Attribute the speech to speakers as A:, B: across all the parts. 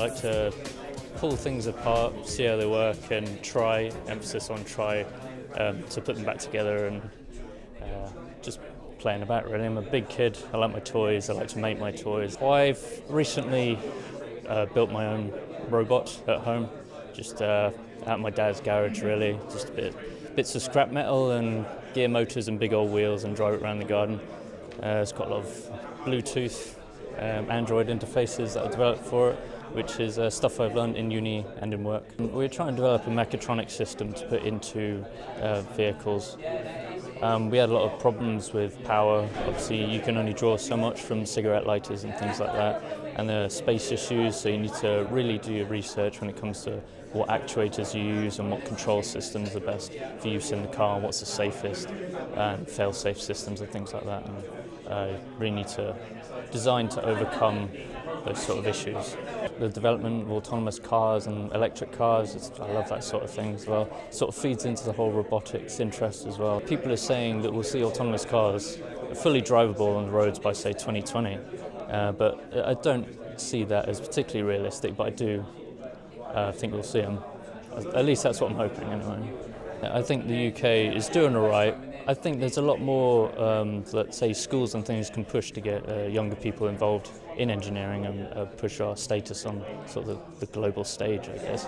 A: I like to pull things apart, see how they work, and emphasis on try, to put them back together and just playing about really. I'm a big kid, I like my toys, I like to make my toys. I've recently built my own robot at home, just at my dad's garage really, just bits of scrap metal and gear motors and big old wheels and drive it around the garden. It's got a lot of Bluetooth, Android interfaces that I developed for it, which is stuff I've learned in uni and in work. We're trying to develop a mechatronic system to put into vehicles. We had a lot of problems with power. Obviously, you can only draw so much from cigarette lighters and things like that, and there are space issues, so you need to really do your research when it comes to what actuators you use and what control systems are best for use in the car, what's the safest, and fail-safe systems and things like that. And really need to design to overcome those sort of issues. The development of autonomous cars and electric cars, I love that sort of thing as well. It sort of feeds into the whole robotics interest as well. People are saying that we'll see autonomous cars fully drivable on the roads by, say, 2020, but I don't see that as particularly realistic, but I do think we'll see them. At least that's what I'm hoping anyway. I think the UK is doing all right. I think there's a lot more, let's say, schools and things can push to get younger people involved in engineering and push our status on sort of the global stage, I guess.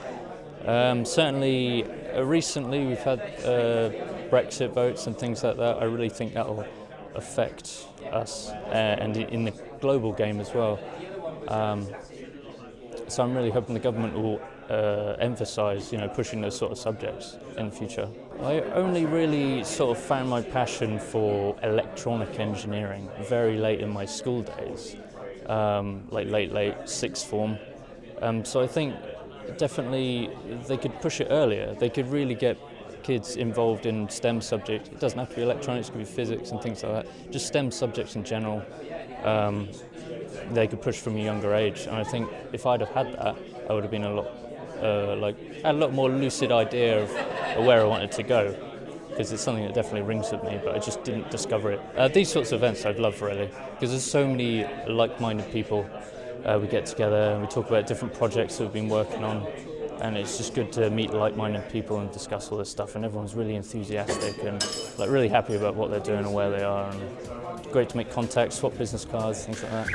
A: Certainly, recently we've had Brexit votes and things like that. I really think that will affect us and in the global game as well. So I'm really hoping the government will emphasise, pushing those sort of subjects in the future. I only really sort of found my passion for electronic engineering very late in my school days, like late sixth form. So I think definitely they could push it earlier. They could really get kids involved in STEM subjects. It doesn't have to be electronics, it could be physics and things like that. Just STEM subjects in general. They could push from a younger age, and I think if I'd have had that, I would have been had a lot more lucid idea of where I wanted to go, because it's something that definitely rings with me, but I just didn't discover it. These sorts of events I'd love really, because there's so many like-minded people. We get together and we talk about different projects that we've been working on, and it's just good to meet like-minded people and discuss all this stuff, and everyone's really enthusiastic and really happy about what they're doing and where they are, and great to make contacts, swap business cards, things like that.